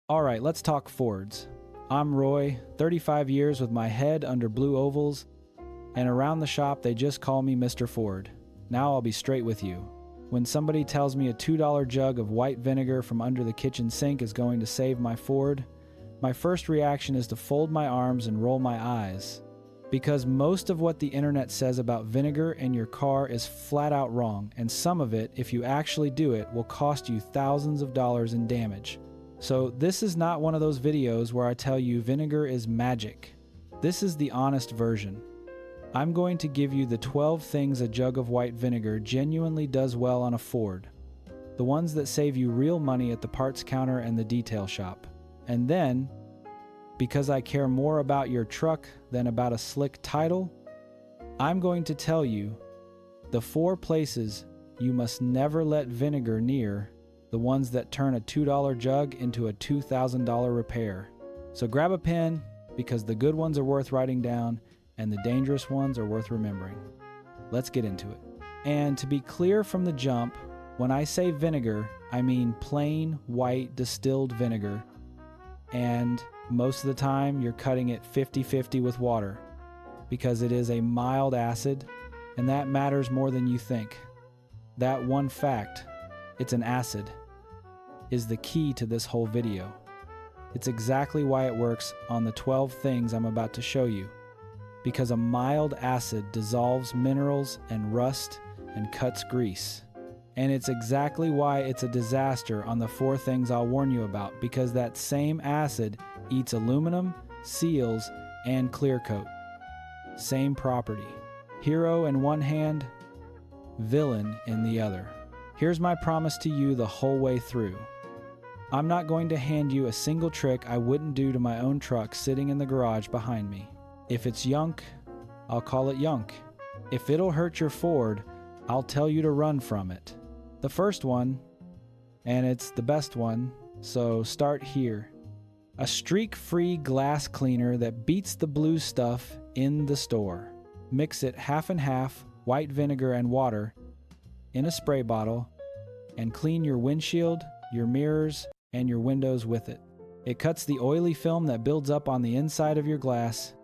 Alright, let's talk Fords. I'm Roy, 35 years with my head under blue ovals, and around the shop they just call me Mr. Ford. Now I'll be straight with you. When somebody tells me a $2 jug of white vinegar from under the kitchen sink is going to save my Ford, my first reaction is to fold my arms and roll my eyes. Because most of what the internet says about vinegar in your car is flat out wrong, and some of it, if you actually do it, will cost you thousands of dollars in damage. So this is not one of those videos where I tell you vinegar is magic. This is the honest version. I'm going to give you the 12 things a jug of white vinegar genuinely does well on a Ford. The ones that save you real money at the parts counter and the detail shop. And then, because I care more about your truck than about a slick title, I'm going to tell you the 4 places you must never let vinegar near, the ones that turn a $2 jug into a $2,000 repair. So grab a pen, because the good ones are worth writing down and the dangerous ones are worth remembering. Let's get into it. And to be clear from the jump, when I say vinegar, I mean plain white distilled vinegar, and most of the time you're cutting it 50-50 with water, because it is a mild acid, and that matters more than you think. That one fact, it's an acid, is the key to this whole video. It's exactly why it works on the 12 things I'm about to show you. Because a mild acid dissolves minerals and rust and cuts grease. And it's exactly why it's a disaster on the 4 things I'll warn you about, because that same acid eats aluminum, seals, and clear coat. Same property. Hero in one hand, villain in the other. Here's my promise to you the whole way through. I'm not going to hand you a single trick I wouldn't do to my own truck sitting in the garage behind me. If it's yunk, I'll call it yunk. If it'll hurt your Ford, I'll tell you to run from it. The first one, and it's the best one, so start here. A streak-free glass cleaner that beats the blue stuff in the store. Mix it half and half, white vinegar and water, in a spray bottle, and clean your windshield, your mirrors, and your windows with it. It cuts the oily film that builds up on the inside of your glass,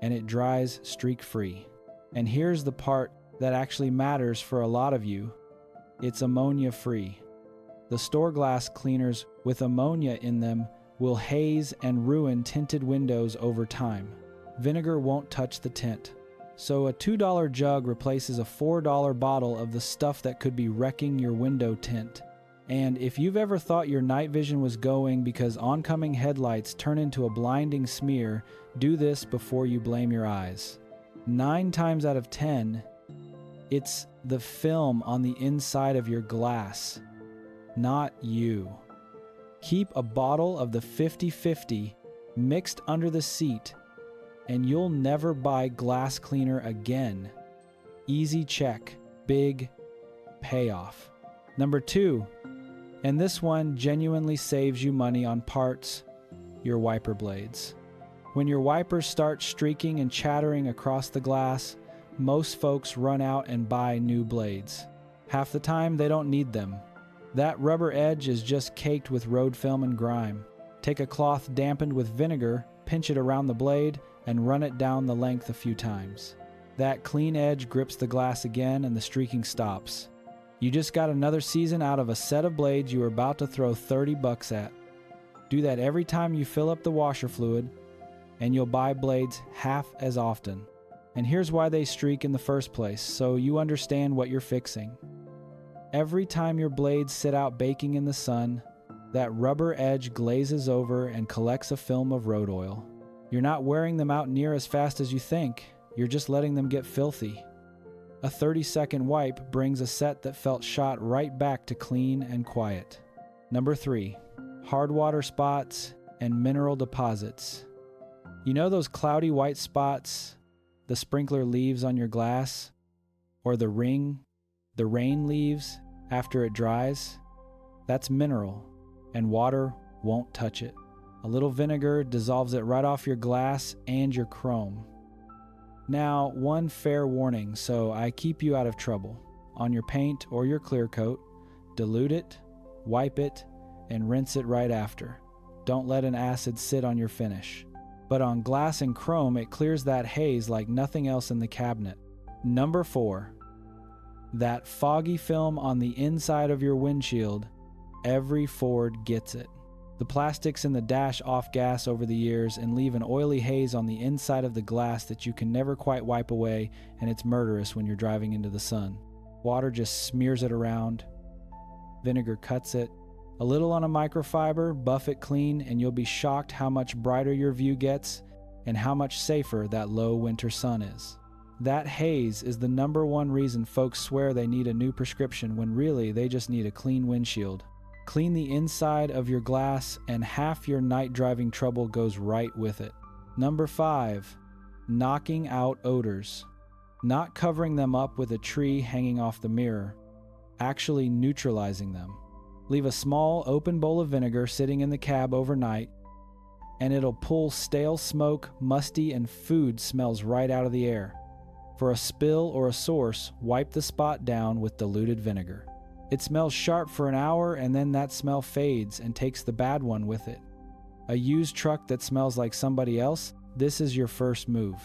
and it dries streak-free. And here's the part that actually matters for a lot of you. It's ammonia-free. The store glass cleaners with ammonia in them will haze and ruin tinted windows over time. Vinegar won't touch the tint. So a $2 jug replaces a $4 bottle of the stuff that could be wrecking your window tint. And if you've ever thought your night vision was going because oncoming headlights turn into a blinding smear, do this before you blame your eyes. 9 times out of 10, it's the film on the inside of your glass, not you. Keep a bottle of the 50-50 mixed under the seat, and you'll never buy glass cleaner again. Easy check, big payoff. Number 2, and this one genuinely saves you money on parts, your wiper blades. When your wipers start streaking and chattering across the glass, most folks run out and buy new blades. Half the time they don't need them. That rubber edge is just caked with road film and grime. Take a cloth dampened with vinegar, pinch it around the blade, and run it down the length a few times. That clean edge grips the glass again and the streaking stops. You just got another season out of a set of blades you were about to throw $30 at. Do that every time you fill up the washer fluid, and you'll buy blades half as often. And here's why they streak in the first place, so you understand what you're fixing. Every time your blades sit out baking in the sun, that rubber edge glazes over and collects a film of road oil. You're not wearing them out near as fast as you think, you're just letting them get filthy. A 30-second wipe brings a set that felt shot right back to clean and quiet. Number 3, hard water spots and mineral deposits. You know those cloudy white spots the sprinkler leaves on your glass? Or the rain leaves after it dries? That's mineral, and water won't touch it. A little vinegar dissolves it right off your glass and your chrome. Now, one fair warning, so I keep you out of trouble. On your paint or your clear coat, dilute it, wipe it, and rinse it right after. Don't let an acid sit on your finish. But on glass and chrome, it clears that haze like nothing else in the cabinet. Number 4. That foggy film on the inside of your windshield. Every Ford gets it. The plastics in the dash off gas over the years and leave an oily haze on the inside of the glass that you can never quite wipe away, and it's murderous when you're driving into the sun. Water just smears it around. Vinegar cuts it. A little on a microfiber, buff it clean, and you'll be shocked how much brighter your view gets and how much safer that low winter sun is. That haze is the number one reason folks swear they need a new prescription when really they just need a clean windshield. Clean the inside of your glass and half your night driving trouble goes right with it. Number 5, knocking out odors. Not covering them up with a tree hanging off the mirror, actually neutralizing them. Leave a small open bowl of vinegar sitting in the cab overnight, and it'll pull stale smoke, musty, and food smells right out of the air. For a spill or a source, wipe the spot down with diluted vinegar. It smells sharp for an hour, and then that smell fades and takes the bad one with it. A used truck that smells like somebody else, this is your first move.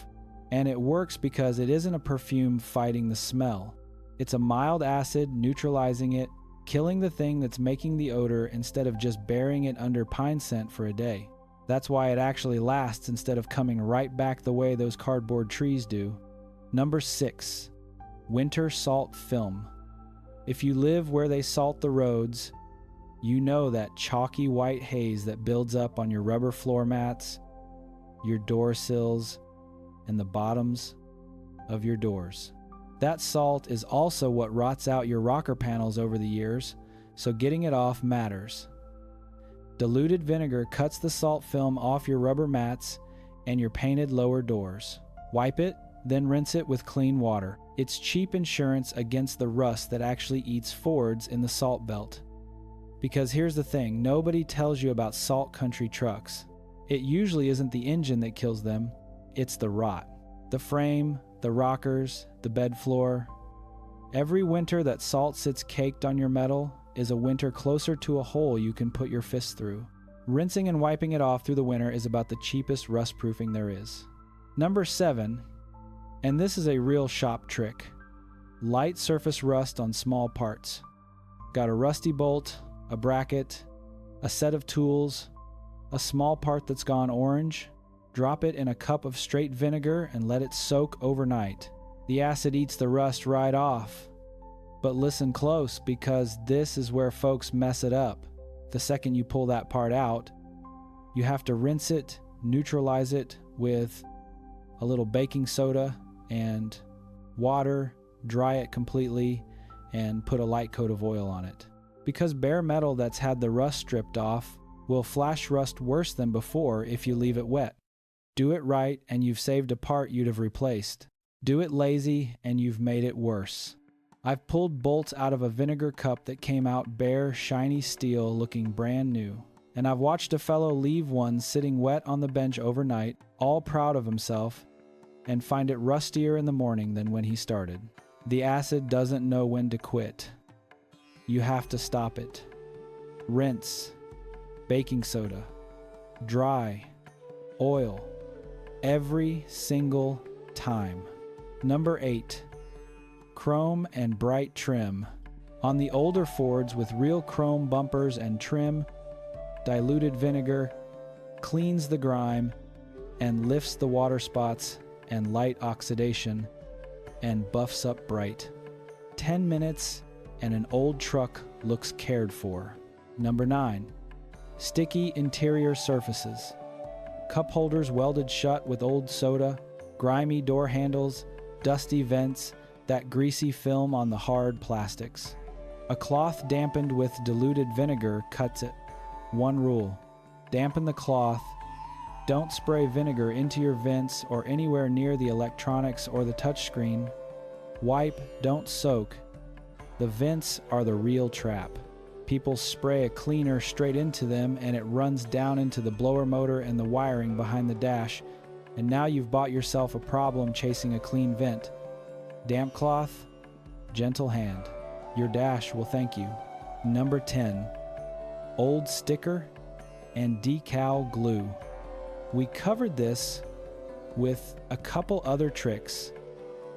And it works because it isn't a perfume fighting the smell. It's a mild acid neutralizing it, killing the thing that's making the odor instead of just burying it under pine scent for a day. That's why it actually lasts instead of coming right back the way those cardboard trees do. Number 6, winter salt film. If you live where they salt the roads, you know that chalky white haze that builds up on your rubber floor mats, your door sills, and the bottoms of your doors. That salt is also what rots out your rocker panels over the years, so getting it off matters. Diluted vinegar cuts the salt film off your rubber mats and your painted lower doors. Wipe it, then rinse it with clean water. It's cheap insurance against the rust that actually eats Fords in the salt belt. Because here's the thing, nobody tells you about salt country trucks. It usually isn't the engine that kills them, it's the rot. The frame, the rockers, the bed floor. Every winter that salt sits caked on your metal is a winter closer to a hole you can put your fist through. Rinsing and wiping it off through the winter is about the cheapest rust proofing there is. Number 7, and this is a real shop trick. Light surface rust on small parts. Got a rusty bolt, a bracket, a set of tools, a small part that's gone orange. Drop it in a cup of straight vinegar and let it soak overnight. The acid eats the rust right off. But listen close, because this is where folks mess it up. The second you pull that part out, you have to rinse it, neutralize it with a little baking soda and water, dry it completely, and put a light coat of oil on it. Because bare metal that's had the rust stripped off will flash rust worse than before if you leave it wet. Do it right and you've saved a part you'd have replaced. Do it lazy and you've made it worse. I've pulled bolts out of a vinegar cup that came out bare, shiny steel looking brand new. And I've watched a fellow leave one sitting wet on the bench overnight, all proud of himself, and find it rustier in the morning than when he started. The acid doesn't know when to quit. You have to stop it. Rinse, baking soda, dry, oil, every single time. Number 8, chrome and bright trim. On the older Fords with real chrome bumpers and trim, diluted vinegar cleans the grime and lifts the water spots and light oxidation and buffs up bright. 10 minutes and an old truck looks cared for. Number 9, sticky interior surfaces. Cup holders welded shut with old soda, grimy door handles, dusty vents, that greasy film on the hard plastics. A cloth dampened with diluted vinegar cuts it. One rule: dampen the cloth. Don't spray vinegar into your vents or anywhere near the electronics or the touchscreen. Wipe, don't soak. The vents are the real trap. People spray a cleaner straight into them and it runs down into the blower motor and the wiring behind the dash, and now you've bought yourself a problem chasing a clean vent. Damp cloth, gentle hand. Your dash will thank you. Number 10, old sticker and decal glue. We covered this with a couple other tricks,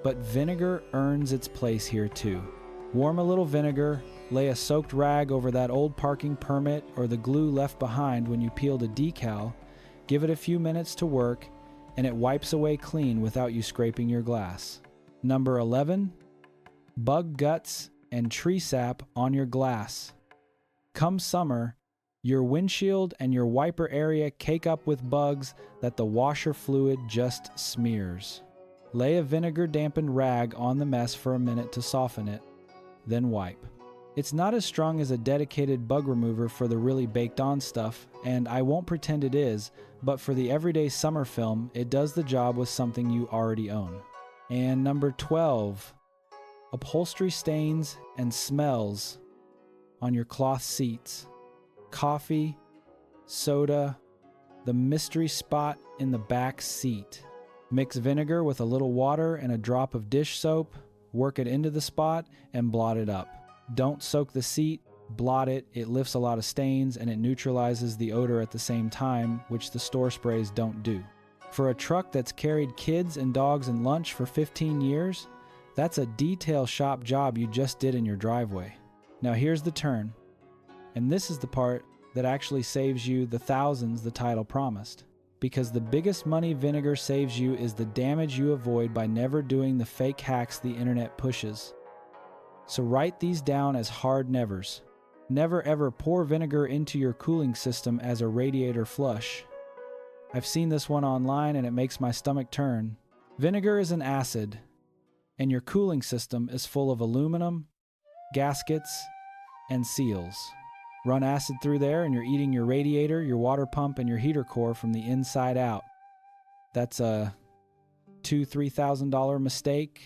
but vinegar earns its place here too. Warm a little vinegar, lay a soaked rag over that old parking permit or the glue left behind when you peeled a decal, give it a few minutes to work, and it wipes away clean without you scraping your glass. Number 11, bug guts and tree sap on your glass. Come summer, your windshield and your wiper area cake up with bugs that the washer fluid just smears. Lay a vinegar-dampened rag on the mess for a minute to soften it, then wipe. It's not as strong as a dedicated bug remover for the really baked-on stuff, and I won't pretend it is, but for the everyday summer film, it does the job with something you already own. And number 12, upholstery stains and smells on your cloth seats. Coffee, soda, the mystery spot in the back seat. Mix vinegar with a little water and a drop of dish soap, work it into the spot, and blot it up. Don't soak the seat, blot it. It lifts a lot of stains and it neutralizes the odor at the same time, which the store sprays don't do. For a truck that's carried kids and dogs and lunch for 15 years, that's a detail shop job you just did in your driveway. Now here's the turn. And this is the part that actually saves you the thousands the title promised. Because the biggest money vinegar saves you is the damage you avoid by never doing the fake hacks the internet pushes. So write these down as hard nevers. Never ever pour vinegar into your cooling system as a radiator flush. I've seen this one online and it makes my stomach turn. Vinegar is an acid, and your cooling system is full of aluminum, gaskets, and seals. Run acid through there and you're eating your radiator, your water pump, and your heater core from the inside out. That's a $2,000–$3,000 mistake,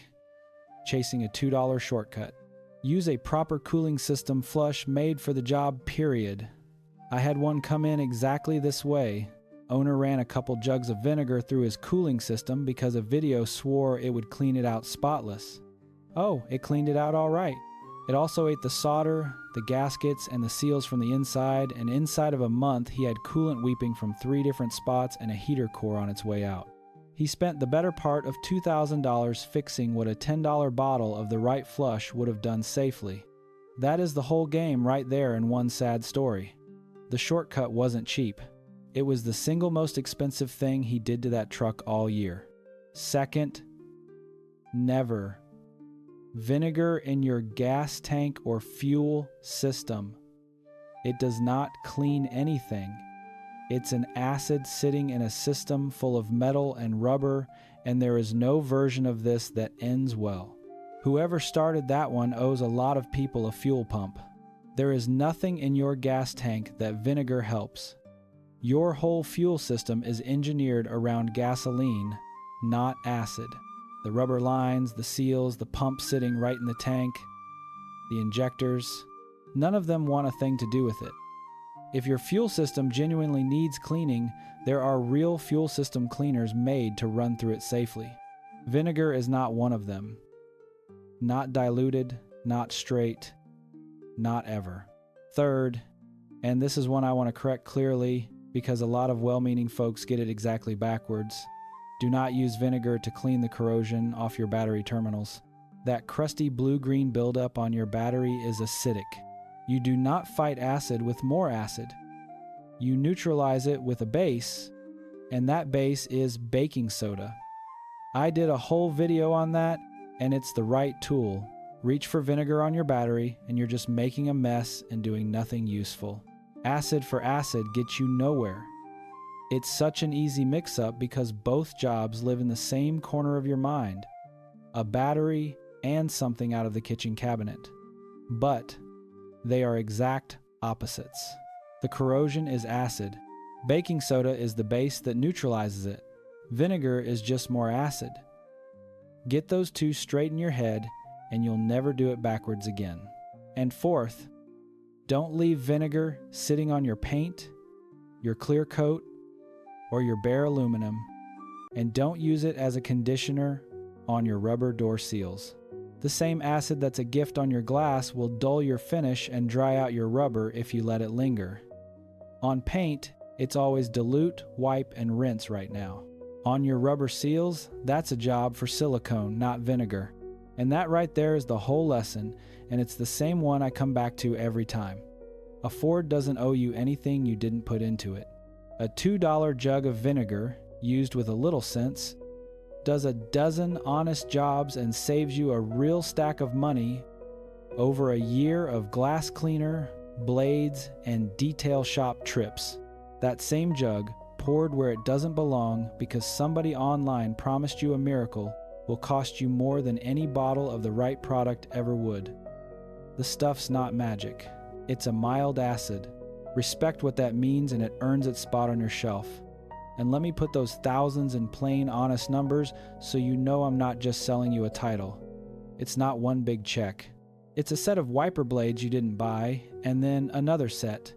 chasing a $2 shortcut. Use a proper cooling system flush made for the job, period. I had one come in exactly this way. Owner ran a couple jugs of vinegar through his cooling system because a video swore it would clean it out spotless. Oh, it cleaned it out all right. It also ate the solder, the gaskets, and the seals from the inside, and inside of a month he had coolant weeping from 3 different spots and a heater core on its way out. He spent the better part of $2,000 fixing what a $10 bottle of the right flush would have done safely. That is the whole game right there in one sad story. The shortcut wasn't cheap. It was the single most expensive thing he did to that truck all year. Second, never vinegar in your gas tank or fuel system. It does not clean anything. It's an acid sitting in a system full of metal and rubber, and there is no version of this that ends well. Whoever started that one owes a lot of people a fuel pump. There is nothing in your gas tank that vinegar helps. Your whole fuel system is engineered around gasoline, not acid. The rubber lines, the seals, the pump sitting right in the tank, the injectors, none of them want a thing to do with it. If your fuel system genuinely needs cleaning, there are real fuel system cleaners made to run through it safely. Vinegar is not one of them. Not diluted, not straight, not ever. Third, and this is one I want to correct clearly because a lot of well-meaning folks get it exactly backwards. Do not use vinegar to clean the corrosion off your battery terminals. That crusty blue-green buildup on your battery is acidic. You do not fight acid with more acid. You neutralize it with a base, and that base is baking soda. I did a whole video on that, and it's the right tool. Reach for vinegar on your battery, and you're just making a mess and doing nothing useful. Acid for acid gets you nowhere. It's such an easy mix-up because both jobs live in the same corner of your mind, a battery and something out of the kitchen cabinet. But they are exact opposites. The corrosion is acid. Baking soda is the base that neutralizes it. Vinegar is just more acid. Get those two straight in your head and you'll never do it backwards again. And fourth, don't leave vinegar sitting on your paint, your clear coat, or your bare aluminum, and don't use it as a conditioner on your rubber door seals. The same acid that's a gift on your glass will dull your finish and dry out your rubber if you let it linger. On paint, It's always dilute, wipe, and rinse right now. On your rubber seals, that's a job for silicone, not vinegar. And that right there is the whole lesson, and it's the same one I come back to every time. A Ford doesn't owe you anything you didn't put into it. A $2 jug of vinegar, used with a little sense, does a dozen honest jobs and saves you a real stack of money over a year of glass cleaner, blades, and detail shop trips. That same jug, poured where it doesn't belong because somebody online promised you a miracle, will cost you more than any bottle of the right product ever would. The stuff's not magic. It's a mild acid. Respect what that means, and it earns its spot on your shelf. And let me put those thousands in plain, honest numbers so you know I'm not just selling you a title. It's not one big check. It's a set of wiper blades you didn't buy, and then another set.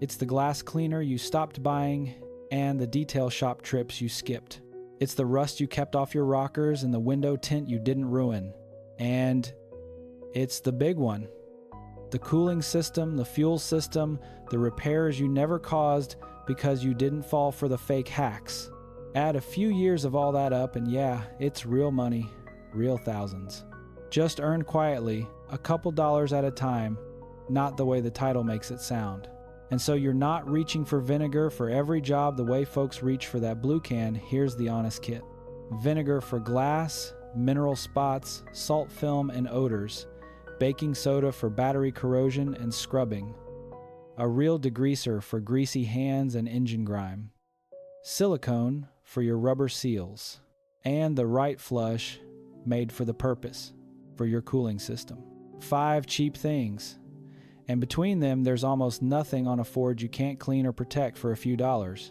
It's the glass cleaner you stopped buying, and the detail shop trips you skipped. It's the rust you kept off your rockers and the window tint you didn't ruin. And it's the big one. The cooling system, the fuel system, the repairs you never caused because you didn't fall for the fake hacks. Add a few years of all that up and yeah, it's real money, real thousands. Just earned quietly, a couple dollars at a time, not the way the title makes it sound. And so you're not reaching for vinegar for every job the way folks reach for that blue can. Here's the honest kit. Vinegar for glass, mineral spots, salt film, and odors. Baking soda for battery corrosion and scrubbing. A real degreaser for greasy hands and engine grime. Silicone for your rubber seals. And the right flush made for the purpose, for your cooling system. 5 cheap things. And between them, there's almost nothing on a Ford you can't clean or protect for a few dollars,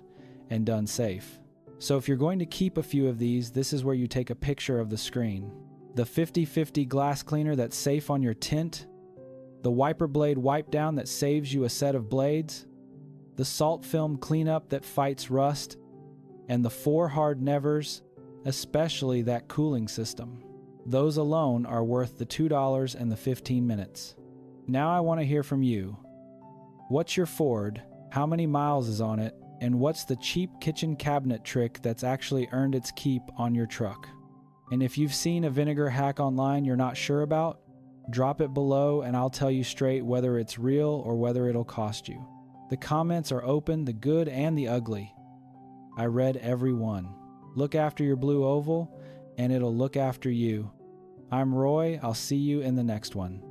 and done safe. So if you're going to keep a few of these, this is where you take a picture of the screen. The 50/50 glass cleaner that's safe on your tint, the wiper blade wipe down that saves you a set of blades, the salt film cleanup that fights rust, and the 4 hard nevers, especially that cooling system. Those alone are worth the $2 and the 15 minutes. Now I want to hear from you. What's your Ford? How many miles is on it? And what's the cheap kitchen cabinet trick that's actually earned its keep on your truck? And if you've seen a vinegar hack online you're not sure about, drop it below and I'll tell you straight whether it's real or whether it'll cost you. The comments are open, the good and the ugly. I read every one. Look after your blue oval, and it'll look after you. I'm Roy. I'll see you in the next one.